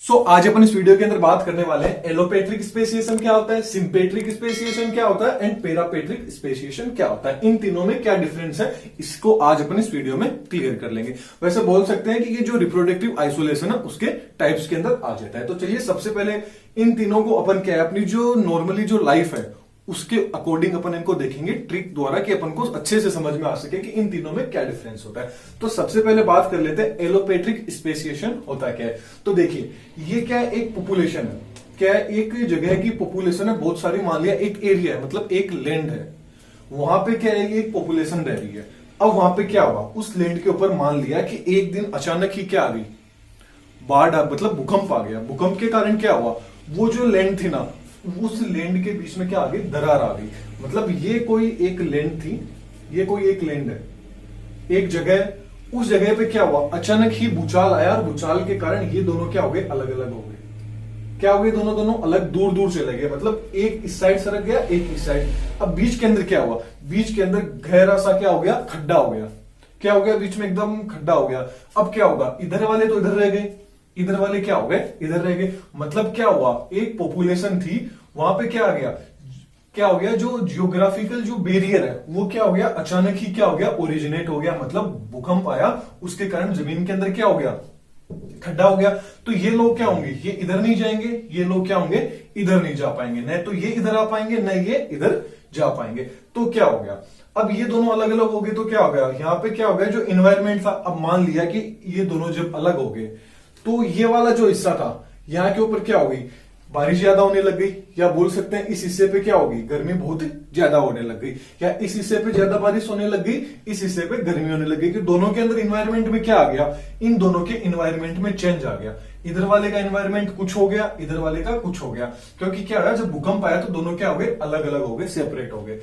आज अपन इस वीडियो के अंदर बात करने वाले हैं एलोपेट्रिक स्पेसिएशन क्या होता है, सिंपेट्रिक स्पेसिएशन क्या होता है एंड पेरापेट्रिक स्पेसिएशन क्या होता है। इन तीनों में क्या डिफरेंस है इसको आज अपन इस वीडियो में क्लियर कर लेंगे। वैसे बोल सकते हैं कि ये जो रिप्रोडक्टिव आइसोलेशन है उसके टाइप्स के अंदर आ जाता है। तो चलिए सबसे पहले इन तीनों को अपन क्या है अपनी जो नॉर्मली जो लाइफ है उसके अकॉर्डिंग अपन इनको देखेंगे ट्रिक द्वारा कि अपन को अच्छे से समझ में आ सके कि इन तीनों में क्या डिफरेंस होता है। तो सबसे पहले बात कर लेते हैं एलोपेट्रिक स्पेसिएशन होता क्या है। तो देखिए ये क्या है, एक पॉपुलेशन है, क्या है एक जगह की पॉपुलेशन है बहुत सारी, मान लिया एक एरिया है मतलब एक लैंड है, वहां पे क्या है एक पॉपुलेशन रह रही है। अब वहां पे क्या हुआ, उस लैंड के ऊपर मान लिया कि एक दिन अचानक ही क्या आ गई, बाढ़ मतलब भूकंप आ गया। भूकंप के कारण क्या हुआ, वो जो लैंड थी ना उस लैंड के बीच में क्या आ गई, दरार आ गई। मतलब ये कोई एक लैंड थी, ये कोई एक लैंड है, एक जगह, उस जगह पे क्या हुआ अचानक ही भूचाल आया और भूचाल के कारण ये दोनों क्या हो गए, अलग अलग हो गए। क्या हो गए, दोनों दोनों अलग दूर दूर चले गए। मतलब एक इस साइड सरक गया, एक इस साइड। अब बीच के अंदर क्या हुआ, बीच के अंदर गहरा सा क्या हो गया, खड्डा हो गया। क्या हो गया, बीच में एकदम खड्डा हो गया। अब क्या होगा, इधर वाले तो इधर रह गए, इधर वाले क्या हो गए, इधर रह गए। मतलब क्या हुआ, एक पॉपुलेशन थी वहां पे क्या आ गया, क्या हो गया, जो जियोग्राफिकल जो बैरियर है वो क्या हो गया, अचानक ही क्या हो गया, ओरिजिनेट हो गया। मतलब भूकंप आया उसके कारण जमीन के अंदर क्या हो गया, खड्डा हो गया। तो ये लोग क्या होंगे, ये इधर नहीं जाएंगे, ये लोग क्या होंगे, इधर नहीं जा पाएंगे, न तो ये इधर आ पाएंगे न ये इधर जा पाएंगे। तो क्या हो गया, अब ये दोनों अलग अलग हो गए तो क्या हो गया, यहाँ पे क्या हो गया, जो इन्वायरमेंट था, अब मान लिया कि ये दोनों जब अलग हो गए तो ये वाला जो हिस्सा था यहाँ के ऊपर क्या हो गई, बारिश ज्यादा होने लग गई, या बोल सकते हैं इस हिस्से पे क्या होगी, गर्मी बहुत ज्यादा होने लग गई, या इस हिस्से पे ज्यादा बारिश होने लग गई, इस हिस्से पे गर्मी होने लग गई। कि दोनों के अंदर इन्वायरमेंट में क्या आ गया, इन दोनों के इन्वायरमेंट में चेंज आ गया। इधर वाले का इन्वायरमेंट कुछ हो गया, इधर वाले का कुछ हो गया। क्योंकि क्या हुआ, जब भूकंप आया तो दोनों क्या हो गए, अलग अलग हो गए, सेपरेट हो गए।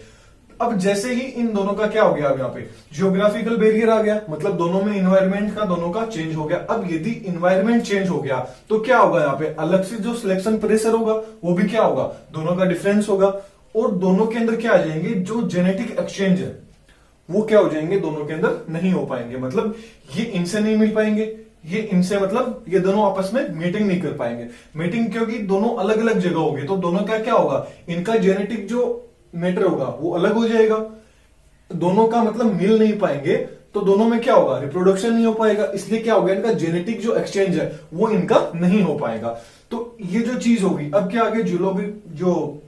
अब जैसे ही इन दोनों का क्या हो गया, अब यहाँ पे जियोग्राफिकल बैरियर आ गया, मतलब दोनों में इन्वायरमेंट का दोनों का चेंज हो गया। अब यदि इन्वायरमेंट चेंज हो गया तो क्या होगा, यहाँ पे अलग से जो सिलेक्शन प्रेशर होगा वो भी क्या होगा, दोनों का डिफरेंस होगा। और दोनों के अंदर क्या आ जाएंगे, जो जेनेटिक एक्सचेंज है वो क्या हो जाएंगे, दोनों के अंदर नहीं हो पाएंगे। मतलब ये इनसे नहीं मिल पाएंगे, ये इनसे, मतलब ये दोनों आपस में मीटिंग नहीं कर पाएंगे। मीटिंग क्योंकि दोनों अलग अलग जगह होंगे तो दोनों का क्या होगा, इनका जेनेटिक जो मैटर होगा वो अलग हो जाएगा। दोनों का मतलब मिल नहीं पाएंगे तो दोनों में क्या होगा, रिप्रोडक्शन नहीं हो पाएगा। इसलिए क्या होगा, इनका जेनेटिक जो एक्सचेंज है वो इनका नहीं हो पाएगा। तो ये जो चीज होगी, अब क्या आगे जो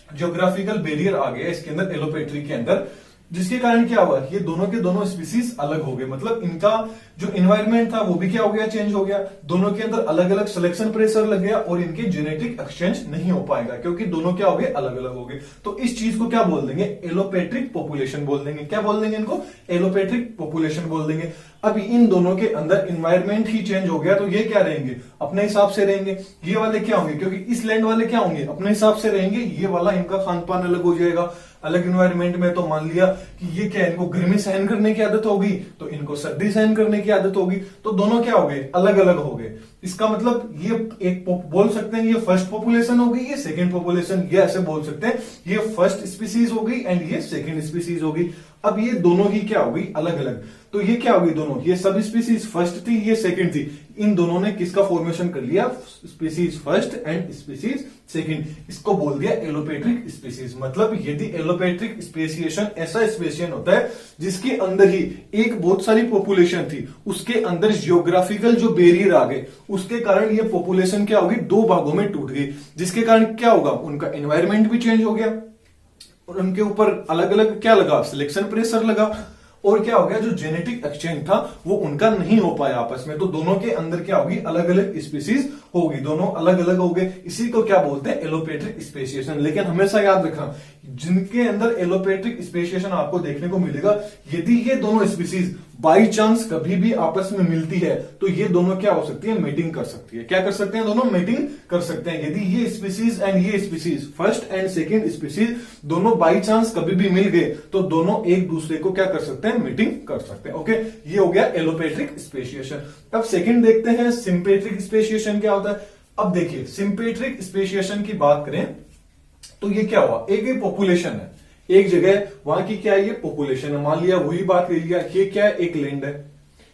जियोग्राफिकल बैरियर आ गया इसके अंदर, एलोपेट्री के अंदर, जिसके कारण क्या हुआ, ये दोनों के दोनों स्पीसीज अलग हो गए। मतलब इनका जो इन्वायरमेंट था वो भी क्या हो गया, चेंज हो गया। दोनों के अंदर अलग अलग सिलेक्शन प्रेशर लग गया और इनके जेनेटिक एक्सचेंज नहीं हो पाएगा क्योंकि दोनों क्या हो गए, अलग अलग हो गए। तो इस चीज को क्या बोल देंगे, एलोपेट्रिक पॉपुलेशन बोल देंगे। क्या बोल देंगे इनको, एलोपेट्रिक पॉपुलेशन बोल देंगे। अब इन दोनों के अंदर इन्वायरमेंट ही चेंज हो गया तो ये क्या रहेंगे, अपने हिसाब से रहेंगे। ये वाले क्या होंगे, क्योंकि इस लैंड वाले क्या होंगे, अपने हिसाब से रहेंगे। ये वाला इनका खान पान अलग हो जाएगा, अलग इन्वायरमेंट में। तो मान लिया कि ये क्या, इनको गर्मी सहन करने की आदत होगी तो इनको सर्दी सहन करने की आदत होगी, तो दोनों क्या हो गए, अलग अलग हो गए। इसका मतलब ये एक बोल सकते हैं, ये फर्स्ट पॉपुलेशन हो गई, ये सेकंड पॉपुलेशन, ये ऐसे बोल सकते हैं, ये फर्स्ट स्पीसीज हो गई एंड ये सेकंड स्पीसीज हो गई। अब ये दोनों ही क्या हो गई, अलग अलग। तो ये क्या हो गई, दोनों, ये सब स्पीसीज फर्स्ट थी, ये सेकंड थी। इन दोनों ने किसका फॉर्मेशन कर लिया, species first and species second. इसको बोल दिया एलोपेट्रिक स्पीसीज। मतलब यदि एलोपेट्रिक स्पेसिएशन ऐसा स्पेसिएशन होता है जिसके अंदर ही एक बहुत सारी पॉपुलेशन थी, उसके अंदर जियोग्राफिकल जो बैरियर आ गए, उसके कारण ये पॉपुलेशन क्या होगी, दो भागों में टूट गई। जिसके कारण क्या होगा, उनका एनवायरमेंट भी चेंज हो गया और उनके ऊपर अलग अलग क्या लगा, सिलेक्शन प्रेशर लगा। और क्या हो गया, जो जेनेटिक एक्सचेंज था वो उनका नहीं हो पाया आपस में। तो दोनों के अंदर क्या होगी, अलग अलग स्पीसीज होगी, दोनों अलग अलग हो गए। इसी को क्या बोलते हैं, एलोपेट्रिक स्पेसिएशन। लेकिन हमेशा याद रखना, जिनके अंदर एलोपेट्रिक स्पेसिएशन आपको देखने को मिलेगा, यदि ये दोनों स्पीसीज बाई चांस कभी भी आपस में मिलती है तो ये दोनों क्या हो सकती है, मीटिंग कर सकती है। क्या कर सकते हैं, दोनों मीटिंग कर सकते हैं। यदि ये स्पीसीज एंड ये species, first and second species, दोनों बाई चांस कभी भी मिल गए तो दोनों एक दूसरे को क्या कर सकते हैं, मीटिंग कर सकते हैं। ओके, ये हो गया एलोपेट्रिक स्पेसिएशन। अब सेकंड देखते हैं सिंपेट्रिक स्पेसिएशन क्या होता है। अब देखिए, सिंपेट्रिक स्पेसिएशन की बात करें तो ये क्या हुआ, एक पॉपुलेशन है, एक जगह, वहां की क्या है, ये पॉपुलेशन है। मान लिया वही बात ले लिया, ये क्या है, एक लैंड है,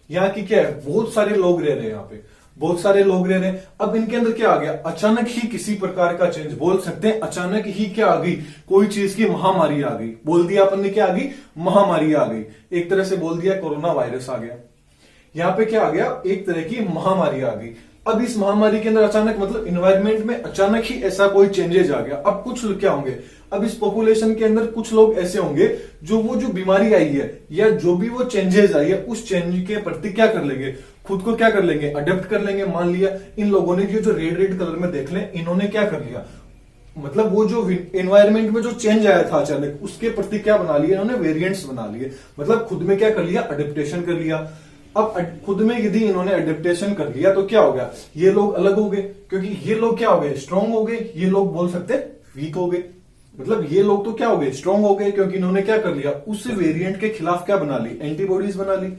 यहाँ की क्या है, बहुत सारे लोग रह रहे हैं यहाँ पे, बहुत सारे लोग रह रहे हैं। अब इनके अंदर क्या आ गया, अचानक ही किसी प्रकार का चेंज, बोल सकते हैं अचानक ही क्या आ गई, कोई चीज की महामारी आ गई। बोल दिया अपन ने क्या आ गई, महामारी आ गई। एक तरह से बोल दिया कोरोना वायरस आ गया। यहां पे क्या आ गया, एक तरह की महामारी आ गई। अब इस महामारी के अंदर अचानक मतलब इन्वायरमेंट में अचानक ही ऐसा कोई चेंजेस आ गया। अब कुछ लोग क्या होंगे, अब इस पॉपुलेशन के अंदर कुछ लोग ऐसे होंगे जो वो जो बीमारी आई है या जो भी वो चेंजेस आई है उस चेंज के प्रति क्या कर लेंगे, खुद को क्या कर लेंगे, अडेप्ट कर लेंगे। मान लिया इन लोगों ने जो रेड रेड कलर में देख लें, इन्होंने क्या कर लिया, मतलब वो जो एनवायरमेंट में जो चेंज आया था अचानक उसके प्रति क्या बना लिया इन्होंने, वेरिएंट्स बना लिए। मतलब खुद में क्या कर लिया, अडेप्टेशन कर लिया। अब खुद में यदि इन्होंने अडेप्टेशन कर लिया तो क्या हो गया, ये लोग अलग हो गए, क्योंकि ये लोग क्या हो गए, स्ट्रांग हो गए, ये लोग बोल सकते हैं वीक हो गए। मतलब ये लोग तो क्या हो गए, स्ट्रांग हो गए, क्योंकि इन्होंने क्या कर लिया, उस वेरिएंट के खिलाफ क्या बना ली, एंटीबॉडीज बना ली।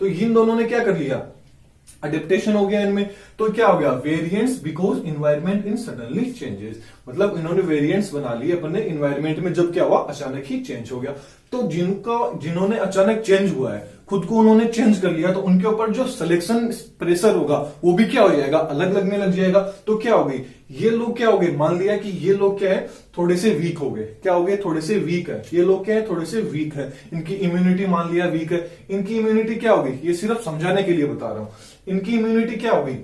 तो इन दोनों ने क्या कर लिया, अडेप्टेशन हो गया इनमें। तो क्या हो गया, variants because environment in suddenly changes. मतलब इन्होंने वेरिएंट्स बना लिए अपने इन्वायरमेंट में, जब क्या हुआ, अचानक ही चेंज हो गया। तो जिन्होंने अचानक चेंज हुआ है, खुद को उन्होंने चेंज कर लिया, तो उनके ऊपर जो सिलेक्शन प्रेशर होगा वो भी क्या हो जाएगा, अलग लगने लग जाएगा। तो क्या हो गई, ये लोग क्या हो गए, मान लिया कि ये लोग क्या है, थोड़े से वीक हो गए। क्या हो गए, थोड़े से वीक है। ये लोग क्या है, थोड़े से वीक है, इनकी इम्यूनिटी मान लिया वीक है। इनकी इम्यूनिटी क्या हो गई, ये सिर्फ समझाने के लिए बता रहा हूं, इनकी इम्यूनिटी क्या हो गई,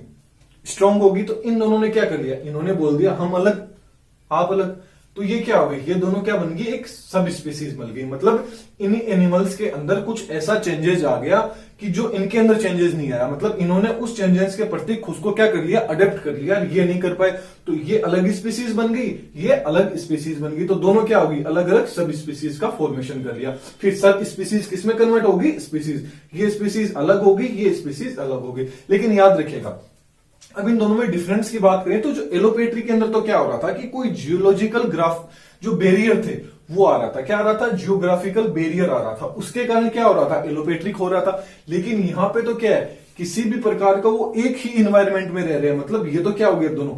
स्ट्रांग होगी। तो इन दोनों ने क्या कर लिया, इन्होंने बोल दिया हम अलग आप अलग। तो ये क्या हो गई, ये दोनों क्या बन गई, एक सब स्पीसीज बन गई। मतलब इन एनिमल्स के अंदर कुछ ऐसा चेंजेस आ गया कि जो इनके अंदर चेंजेस नहीं आया। मतलब इन्होंने उस चेंजेस के प्रति खुद को क्या कर लिया, अडेप्ट कर लिया, ये नहीं कर पाए। तो ये अलग स्पीसीज बन गई, ये अलग स्पीसीज बन गई। तो दोनों क्या होगी, अलग अलग सब स्पीसीज का फॉर्मेशन कर लिया। फिर सब स्पीसीज किसमें कन्वर्ट होगी, स्पीसीज। ये स्पीसीज अलग होगी, ये स्पीसीज अलग होगी। लेकिन याद रखिएगा, अब इन दोनों में डिफरेंस की बात करें तो जो एलोपेट्री के अंदर तो क्या हो रहा था कि कोई जियोलॉजिकल ग्राफ जो बैरियर थे वो आ रहा था। क्या आ रहा था, जियोग्राफिकल बैरियर आ रहा था, उसके कारण क्या हो रहा था, एलोपेट्रिक हो रहा था। लेकिन यहां पे तो क्या है, किसी भी प्रकार का वो एक ही इन्वायरमेंट में रह रहे हैं। मतलब ये तो क्या हो गया, दोनों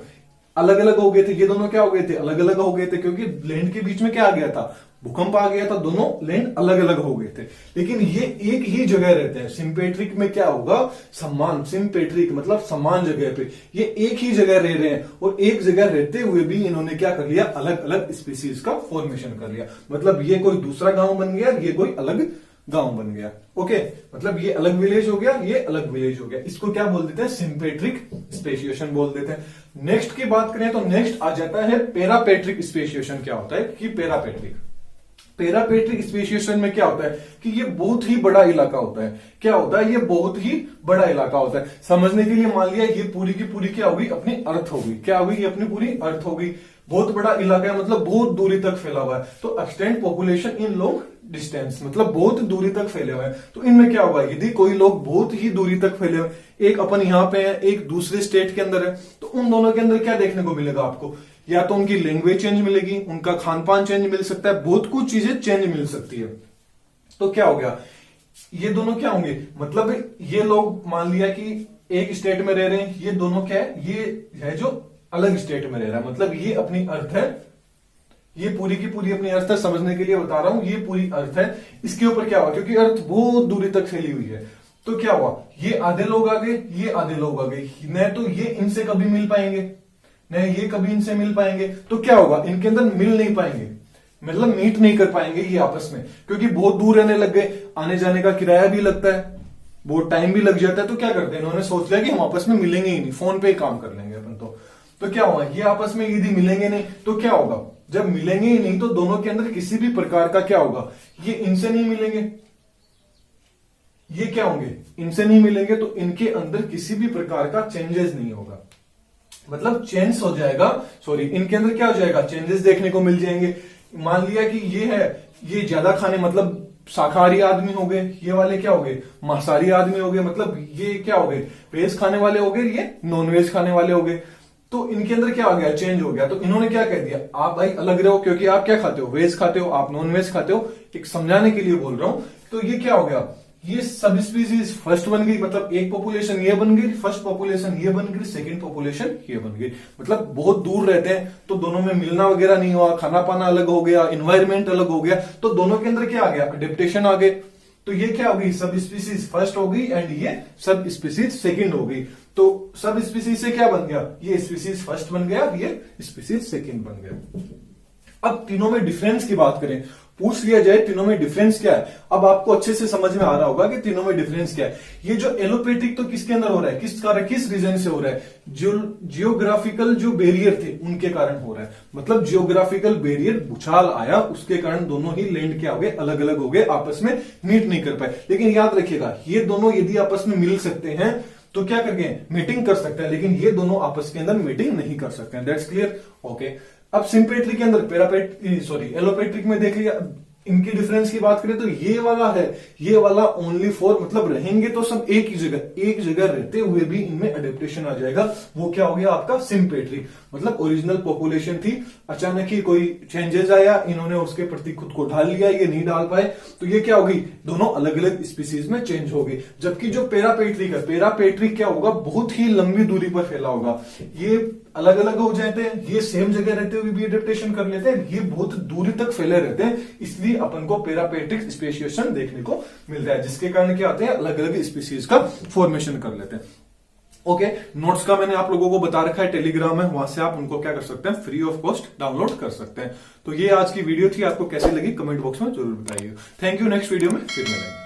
अलग अलग हो गए थे, ये दोनों क्या हो गए थे, अलग अलग हो गए थे, क्योंकि लैंड के बीच में क्या आ गया था, भूकंप आ गया था, दोनों लैंड अलग अलग हो गए थे। लेकिन ये एक ही जगह रहते हैं। सिंपेट्रिक में क्या होगा, समान, सिंपेट्रिक मतलब समान जगह पे ये एक ही जगह रह रहे हैं, और एक जगह रहते हुए भी इन्होंने क्या कर लिया, अलग अलग स्पीसीज का फॉर्मेशन कर लिया। मतलब ये कोई दूसरा गांव बन गया, ये कोई अलग गांव बन गया। ओके, मतलब ये अलग विलेज हो गया, ये अलग विलेज हो गया। इसको क्या बोल देते हैं, सिंपेट्रिक स्पेसिएशन बोल देते हैं। नेक्स्ट की बात करें तो नेक्स्ट आ जाता है पेरापेट्रिक स्पेसिएशन। क्या होता है कि पेरापेट्रिक स्पेसिएशन में क्या होता है कि ये बहुत ही बड़ा इलाका होता है। क्या होता है, ये बहुत ही बड़ा इलाका होता है। समझने के लिए मान लिया ये पूरी की पूरी क्या होगी, अपनी अर्थ होगी। क्या होगी, ये अपनी पूरी अर्थ होगी। बहुत बड़ा इलाका है, मतलब बहुत दूरी तक फैला हुआ है। तो extend population in long distance, मतलब बहुत दूरी तक फैले हुए हैं। तो इनमें क्या होगा, यदि कोई लोग बहुत ही दूरी तक फैले हुए, एक अपन यहाँ पे है, एक दूसरे स्टेट के अंदर है, तो उन दोनों के अंदर क्या देखने को मिलेगा आपको, या तो उनकी लैंग्वेज चेंज मिलेगी, उनका खान पान चेंज मिल सकता है, बहुत कुछ चीजें चेंज मिल सकती है। तो क्या हो गया, ये दोनों क्या होंगे, मतलब ये लोग मान लिया कि एक स्टेट में रह रहे हैं, ये दोनों क्या है, ये है जो अलग स्टेट में रह रहा है। मतलब ये अपनी अर्थ है, ये पूरी की पूरी अपनी अर्थ है, समझने के लिए बता रहा हूं, ये पूरी अर्थ है। इसके ऊपर क्या हुआ, क्योंकि अर्थ बहुत दूरी तक फैली हुई है, तो क्या हुआ, ये आधे लोग आ गए, ये आधे लोग आ गए। न तो ये इनसे कभी मिल पाएंगे, न ये कभी इनसे मिल पाएंगे। तो क्या होगा, इनके अंदर मिल नहीं पाएंगे, मतलब मीट नहीं कर पाएंगे ये आपस में, क्योंकि बहुत दूर रहने लग गए। आने जाने का किराया भी लगता है, बहुत टाइम भी लग जाता है। तो क्या करते हैं, इन्होंने सोच लिया कि हम आपस में मिलेंगे ही नहीं, फोन पे ही काम कर लेंगे अपन। तो क्या हुआ, ये आपस में यदि मिलेंगे नहीं तो क्या होगा, जब मिलेंगे ही नहीं तो दोनों के अंदर किसी भी प्रकार का क्या होगा, ये इनसे नहीं मिलेंगे, ये क्या होंगे, इनसे नहीं मिलेंगे, तो इनके अंदर किसी भी प्रकार का चेंजेस नहीं होगा। मतलब चेंज हो जाएगा, सॉरी, इनके अंदर क्या हो जाएगा, चेंजेस देखने को मिल जाएंगे। मान लिया कि ये है, ये ज्यादा खाने, मतलब शाकाहारी आदमी हो गए, ये वाले क्या हो गए, मांसाहारी आदमी हो गए। मतलब ये क्या हो गए, वेज खाने वाले हो गए, ये नॉन वेज खाने वाले हो गए। तो इनके अंदर क्या हो गया, चेंज हो गया। तो इन्होंने क्या कह दिया, आप भाई अलग रहो, क्योंकि आप क्या खाते हो, वेज खाते हो, आप नॉन वेज खाते हो। एक समझाने के लिए बोल रहा हूं। तो ये क्या हो गया, ये सब स्पीसीज फर्स्ट बन गई, मतलब एक पॉपुलेशन ये बन गई, फर्स्ट पॉपुलेशन ये बन गई, सेकंड पॉपुलेशन ये बन गई। मतलब बहुत दूर रहते हैं तो दोनों में मिलना वगैरह नहीं हुआ, खाना पाना अलग हो गया, इन्वायरमेंट अलग हो गया, तो दोनों के अंदर क्या आ गया, अडेप्टेशन आ गए। तो ये क्या हो गई, सब स्पीसीज फर्स्ट हो गई एंड ये सब स्पीसीज सेकंड हो गई। तो सब स्पीसीज से क्या बन गया, ये स्पीसीज फर्स्ट बन गया, ये स्पीसीज सेकंड बन गया। अब तीनों में डिफरेंस की बात करें, पूछ लिया जाए तीनों में डिफरेंस क्या है, अब आपको अच्छे से समझ में आ रहा होगा कि तीनों में डिफरेंस क्या है। ये जो एलोपैथिक तो किसके अंदर हो रहा है, किस कारण, किस रीजन से हो रहा है, जियोग्राफिकल जो बैरियर थे उनके कारण हो रहा है। मतलब जियोग्राफिकल बैरियर भूचाल आया, उसके कारण दोनों ही लैंड क्या हो गए, अलग अलग हो गए, आपस में मीट नहीं कर पाए। लेकिन याद रखिएगा, ये दोनों यदि आपस में मिल सकते हैं तो क्या करके मीटिंग कर सकते हैं, लेकिन ये दोनों आपस के अंदर मीटिंग नहीं कर सकते हैं। That's clear, okay. अब सिंपेट्रिक के अंदर एलोपैट्रिक में देख लिया, इनकी डिफरेंस की बात करें तो ये वाला है, ये वाला ओनली फॉर, मतलब रहेंगे तो सब एक जगह रहते हुए भी इनमें अडेप्टेशन आ जाएगा। वो क्या हो गया आपका सिंपेट्रिक, मतलब ओरिजिनल पॉपुलेशन थी, अचानक ही कोई चेंजेस आया, इन्होंने उसके प्रति खुद को ढाल लिया, ये नहीं डाल पाए, तो ये क्या होगी, दोनों अलग अलग स्पीसीज में चेंज हो गई। जबकि जो पेरापेट्रिक है, पेरापेट्रिक क्या होगा, बहुत ही लंबी दूरी पर फैला होगा। ये अलग अलग हो जाते हैं, ये सेम जगह रहते हुए भी अडेप्टेशन कर लेते हैं, ये बहुत दूरी तक फैले रहते हैं, इसलिए अपन को पेरापेट्रिक स्पेसिएशन देखने को मिलता है, जिसके कारण क्या होते हैं, अलग अलग स्पीसीज का फॉर्मेशन कर लेते हैं। ओके, नोट्स का मैंने आप लोगों को बता रखा है, टेलीग्राम है, वहां से आप उनको क्या कर सकते हैं, फ्री ऑफ कॉस्ट डाउनलोड कर सकते हैं। तो ये आज की वीडियो थी, आपको कैसी लगी कमेंट बॉक्स में जरूर बताइए। थैंक यू, नेक्स्ट वीडियो में फिर मिलेंगे।